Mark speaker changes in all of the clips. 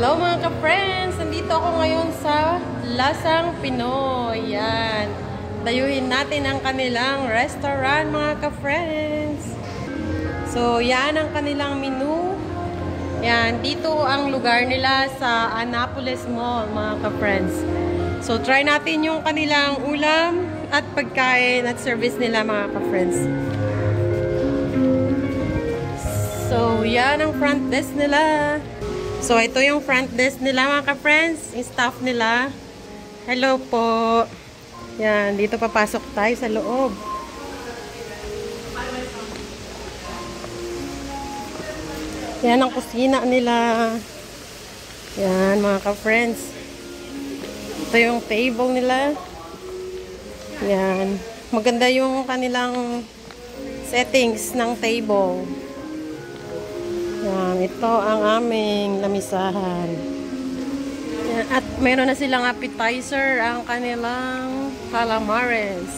Speaker 1: Hello mga ka-friends! Nandito ako ngayon sa Lasang Pinoy. Yan. Dayuhin natin ang kanilang restaurant mga ka-friends. So, yan ang kanilang menu. Yan. Dito ang lugar nila sa Annapolis Mall mga ka-friends. So, try natin yung kanilang ulam at pagkain at service nila mga ka-friends. So, yan ang front desk nila. So, ito yung front desk nila mga ka-friends. Yung staff nila. Hello po. Yan, dito papasok tayo sa loob. Yan ang kusina nila. Yan mga ka-friends. Ito yung table nila. Yan. Maganda yung kanilang settings ng table. Yan, ito ang aming lamisahan. Yan, at mayroon na silang appetizer, ang kanilang calamares.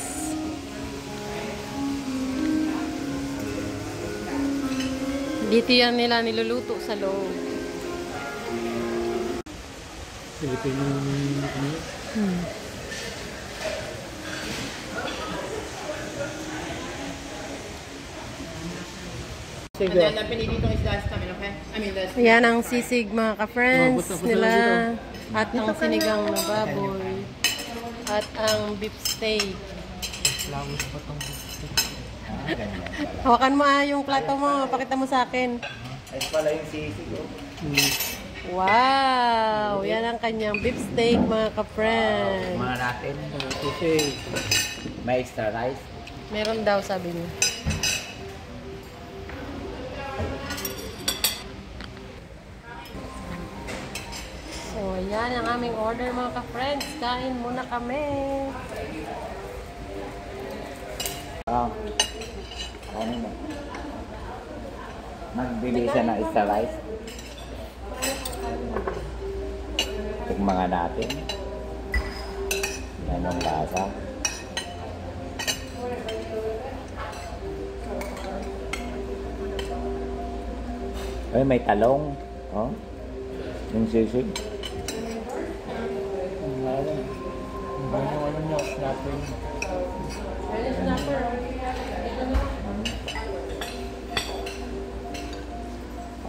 Speaker 1: Dito yan nila niluluto sa loob.
Speaker 2: Filipino
Speaker 3: And then, pinili itong isda sa amin, okay? I mean,
Speaker 1: Yan ang sisig mga ka-friends nila. At ang sinigang na baboy. At ang beef steak. Hawakan mo yung plato mo. Pakita mo sa akin.
Speaker 3: ay pala yung sisig, oh.
Speaker 1: Wow! Yan ang kanyang beef steak mga ka-friends.
Speaker 3: Mga natin. Sisig. May extra rice.
Speaker 1: Meron daw sabi niya. So, yan ang aming order mga ka-friends. Kain muna kami.
Speaker 3: Ano mo? Magbili siya ng extra rice. Yung mga natin. Yan yung lasa. Ay, may talong. Oh. Yung sisig.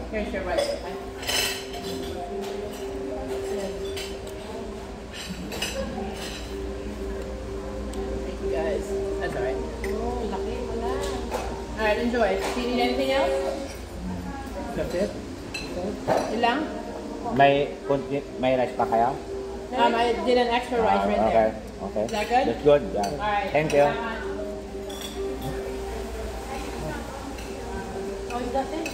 Speaker 1: Here's your rice.
Speaker 3: Thank you guys. That's alright.
Speaker 1: Oh, laki wala.
Speaker 3: Alright, enjoy. Do you need anything else?
Speaker 2: That's it?
Speaker 3: Ilang?
Speaker 4: May rice pa kayo?
Speaker 3: I did an extra rice right
Speaker 4: Okay.
Speaker 3: there.
Speaker 4: Okay.
Speaker 3: Is that good?
Speaker 4: That's good. Yeah.
Speaker 3: Alright.
Speaker 4: Thank you.
Speaker 1: Oh, is that it?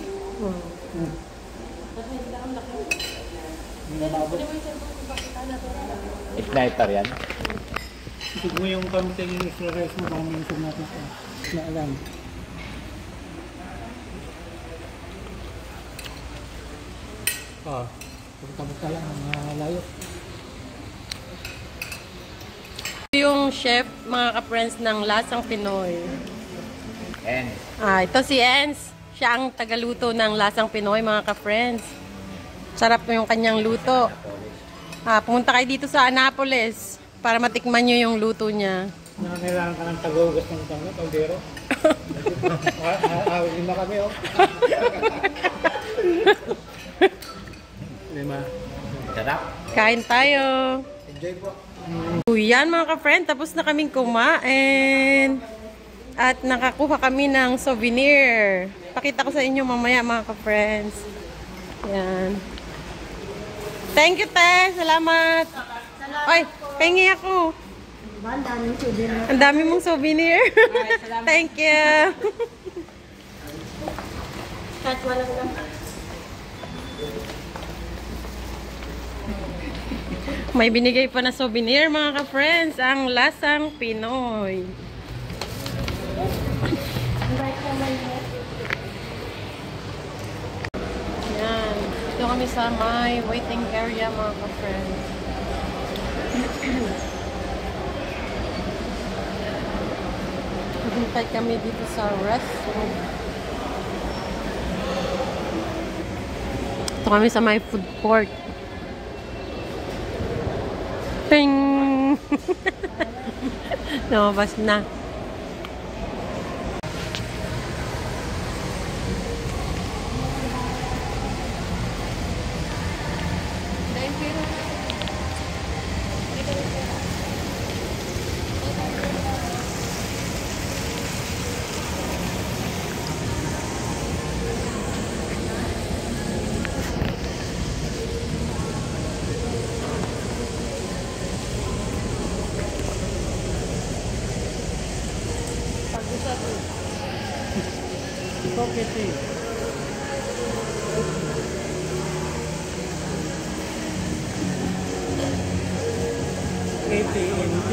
Speaker 4: Sniper yan.
Speaker 2: Isig mo yung kamutin yung extra rice mo, baka minsan natin sa naalam. Pagkabot lang, layo.
Speaker 1: Yung chef, mga ka-friends ng Lasang Pinoy.
Speaker 4: And
Speaker 1: Ito si Ens. Siya ang tagaluto ng Lasang Pinoy, mga ka-friends. Sarap yung kanyang luto. Pumunta kayo dito sa Annapolis para matikman nyo yung luto niya.
Speaker 2: Kailangan ka ng tagugas ng tango, kaldero. Awin na kami, oh. Lima.
Speaker 4: sarap.
Speaker 1: Kain tayo.
Speaker 2: Enjoy po.
Speaker 1: Yan mga ka-friend, tapos na kaming kumain. At nakakuha kami ng souvenir. Pakita ko sa inyo mamaya mga ka-friends. Yan. Thank you, te. Salamat. Ay, pengi ako. Ang dami mong souvenir. Thank you. Kahit walang lang. May binigay pa na souvenir mga ka-friends, ang Lasang Pinoy. Yan. Ito kami sa my waiting area mga ka-friends. Hintay kami dito sa restroom. Ito kami sa my food court. Ping! Lumabas na.
Speaker 2: Coquete. AT&T.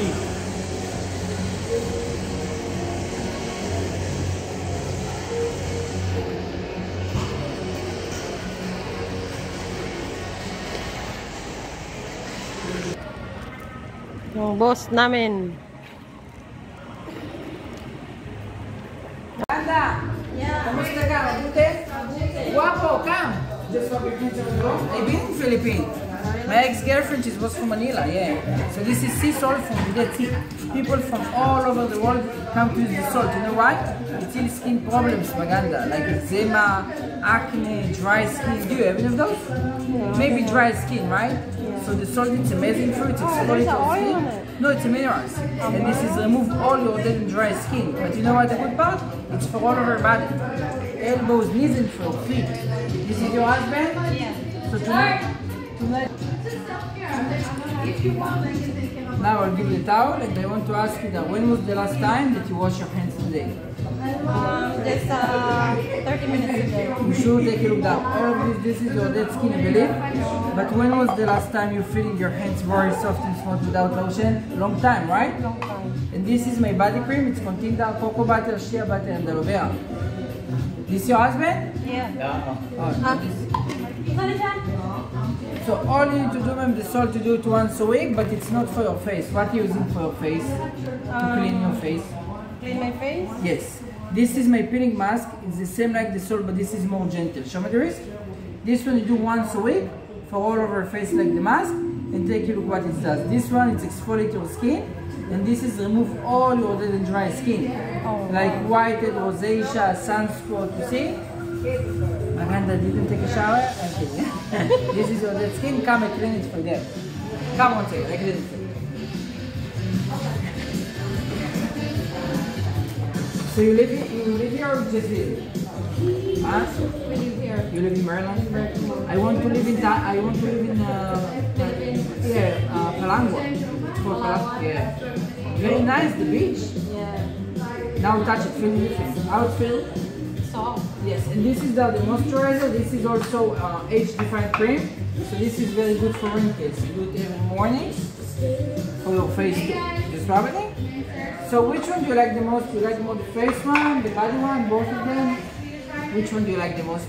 Speaker 1: Yung boss namin.
Speaker 5: Kamusta ka? Mabuti? Guapo, come! I've been in Philippines. My ex-girlfriend, she was from Manila, yeah. So this is sea salt from the Dead Sea. People from all over the world come to use the salt. You know why? It heals skin problems, Maganda, like eczema, acne, dry skin. Do you have any of those? Maybe dry skin, right? So the salt, it's amazing for it. It's
Speaker 1: there's an oil on it.
Speaker 5: No, it's a minerals. And this is remove all your dead and dry skin. But you know what the good part? It's for all over body. Elbows, knees and feet. This is your husband? Yeah. So tonight, now I'll give you the towel and I want to ask you that when was the last time that you washed your hands today?
Speaker 1: Just 30 minutes ago.
Speaker 5: You should take a look down. All of this is your dead skin, I believe. But when was the last time you feeling your hands very soft and smooth without lotion? Long time, right?
Speaker 1: Long time.
Speaker 5: And this is my body cream. It's contained cocoa butter, shea butter, and aloe vera. This your husband?
Speaker 1: Yeah.
Speaker 5: So all you need to do, ma'am, the salt, to do it once a week, but it's not for your face. What are you using for your face? To clean your face?
Speaker 1: Clean my face?
Speaker 5: Yes. This is my peeling mask. It's the same like the salt, but this is more gentle. Show me the wrist. This one you do once a week for all over face like the mask, and take a look what it does. This one, it's exfoliate your skin, and this is remove all your dead and dry skin, like whitehead, rosacea, sunspot. You see? Maganda didn't take a shower. Okay. This is your dead skin. Come and clean it for them. Come on, take it. I clean it for you. So you live here or just visit? Huh?
Speaker 1: We live here.
Speaker 5: You live in Maryland? I want to live in Palangua. It's called Palangua. Yeah. Very nice, the beach.
Speaker 1: Yeah.
Speaker 5: Now touch it, feel different. How it feel?
Speaker 1: Soft.
Speaker 5: Yes, and this is the moisturizer. This is also age-defying cream. So this is very good for wrinkles. You do it every morning for your face too. Just rub it in. So which one do you like the most? Do you like more the face one, the body one, both of them? Which one do you like the most?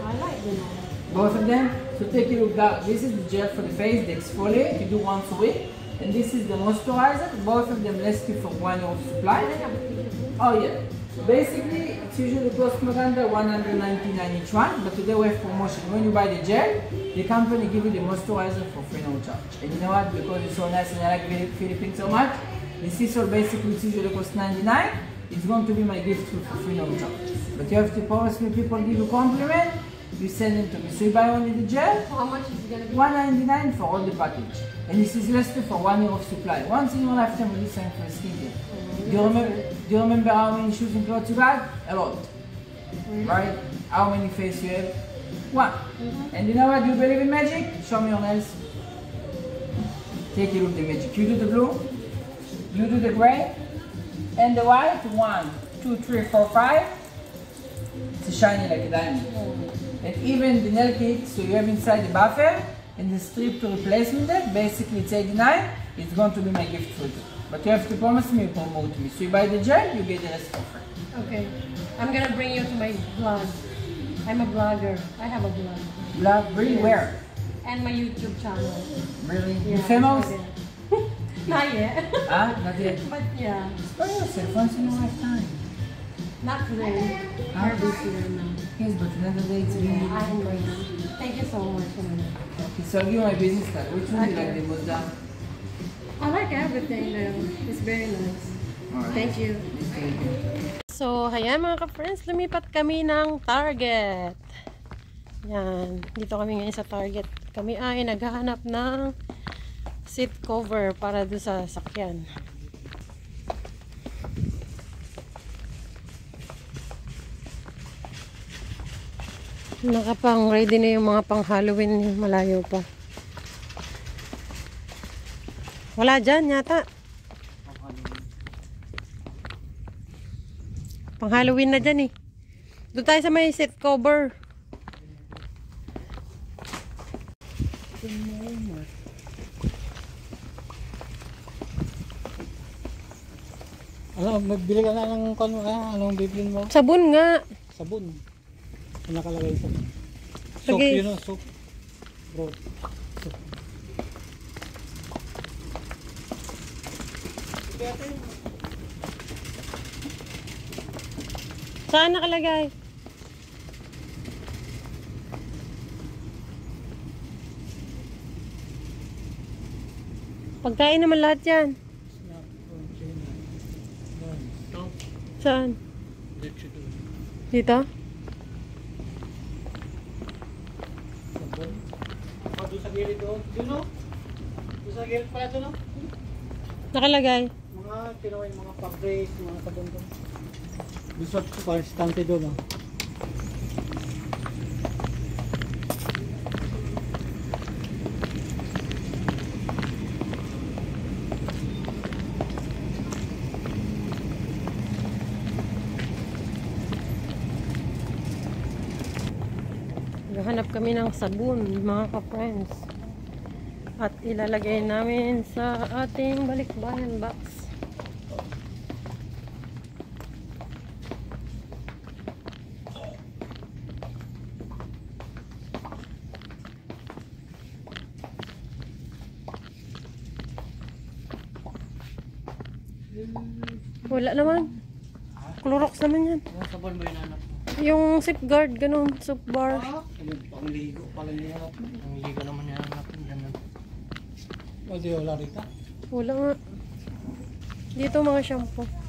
Speaker 1: I like them all.
Speaker 5: Both of them? So take a look down. This is the gel for the face, the exfoliate, you do once a week. And this is the moisturizer. Both of them last you for 1 year of supply. Oh yeah. Basically, it's usually cost Maganda $199 each one, but today we have promotion. When you buy the gel, the company give you the moisturizer for free, no charge. And you know what? Because it's so nice and I like the Philippines so much, the sea salt basically it's usually cost $99. It's going to be my gift for free, no charge. But you have to promise me people give you compliment, you send them to me. So you buy only the gel,
Speaker 1: How much is it going to be?
Speaker 5: $199 for all the package. And this is less for 1 year of supply. Once in your lifetime, we do something for skincare. Do you remember how many shoes and clothes you got? A lot. Right? How many face you have? One. And you know what? Do you believe in magic? Show me your nails. Take a look at the magic. You do the blue, you do the gray, and the white. 1, 2, 3, 4, 5. It's shiny like a diamond. And even the nail kit, so you have inside the buffer and the strip to replacement that, basically it's $89. It's going to be my gift for you. But you have to promise me, promote me. So you buy the gel, you get the rest for free.
Speaker 1: Okay. I'm going to bring you to my blog. I'm a blogger. I have a blog.
Speaker 5: Blog, really? Where?
Speaker 1: And my YouTube channel.
Speaker 5: Really?
Speaker 1: Yeah,
Speaker 5: You famous?
Speaker 1: Not yet.
Speaker 5: Huh? Not yet.
Speaker 1: But yeah,
Speaker 5: Spoil yourself once in a lifetime.
Speaker 1: not today.
Speaker 5: Huh?
Speaker 1: Or this year now.
Speaker 5: Yes, but another day it's been...
Speaker 1: I'm ready. Thank you so much.
Speaker 5: Okay, so I'll give you my business card. Which one do you like the most down?
Speaker 1: I like everything though. It's very nice.
Speaker 5: Alright.
Speaker 1: Thank you.
Speaker 5: Thank you.
Speaker 1: So, ayan mga ka-friends, lumipat kami ng Target. Yan, dito kami ngayon sa Target. Kami ay naghahanap ng seat cover para doon sa sakyan. Nakapang ready na yung mga pang Halloween, malayo pa. Wala dyan yata. Pang Halloween na dyan eh. Doon tayo sa may seat cover.
Speaker 2: Ano, magbili ka na ng anong bibilin mo?
Speaker 1: Sabon nga.
Speaker 2: Sabon. Ang nakalagay sa soap,
Speaker 1: Lagay.
Speaker 2: yun o, soap. Bro. Soap.
Speaker 1: Saan nakalagay? Pagkain naman lahat yan. Saan? Dito?
Speaker 2: Doon sa gilid doon. Doon o. Doon sa gilid pala doon o.
Speaker 1: Nakalagay.
Speaker 2: Mga tinaway, mga pag-brace, mga sabon doon. Doon sa parstante doon o.
Speaker 1: Hanap kami ng sabon, mga ka-friends. At ilalagay namin sa ating balikbayan box. Wala naman. Clorox naman yan.
Speaker 2: Ang sabon ba yun anak?
Speaker 1: Yung safeguard, ganun, soap bar.
Speaker 2: Pangligo pala niya. Pangligo naman niya natin. O di wala rita?
Speaker 1: Wala nga. Dito mga shampoo.